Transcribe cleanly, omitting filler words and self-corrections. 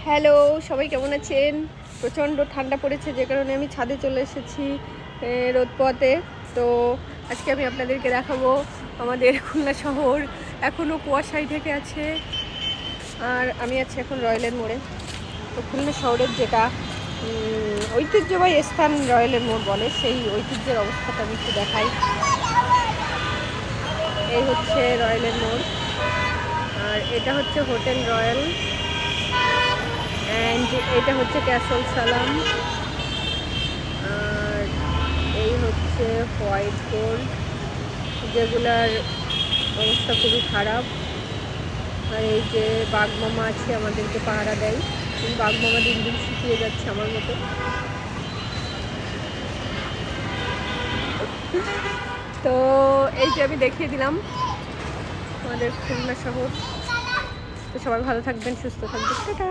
Hello, সবাই কেমন আছেন? প্রচণ্ড ঠান্ডা পড়েছে, যে কারণে আমি ছাদে চলে এসেছি রোদ পোয়াতে। তো আজকে আমি আপনাদেরকে দেখাবো আমাদের খুলনা শহর এখনও কুয়াশায় ঢেকে আছে। আর আমি আছি এখন রয়্যালের মোড়ে। তো খুলনা শহরের যেটা ঐতিহ্যবাহী স্থান রয়্যালের মোড় বলে, সেই ঐতিহ্যের অবস্থাটা আমি একটু দেখাই। এই হচ্ছে রয়্যালের মোড়, আর এটা হচ্ছে হোটেল রয়্যাল, অ্যান্ড এটা হচ্ছে ক্যাসল সালাম, আর এই হচ্ছে হোয়াইট কোর্ট, যেগুলার অবস্থা খুবই খারাপ। আর এই যে বাঘমামা আছে, আমাদেরকে পাহারা দেয়, কিন্তু বাঘমামা দিন দিন শুকিয়ে যাচ্ছে আমার মতো। তো এই যে আমি দেখিয়ে দিলাম আমাদের খুলনা শহর। তো সবাই ভালো থাকবেন, সুস্থ থাকবেন, টাটা।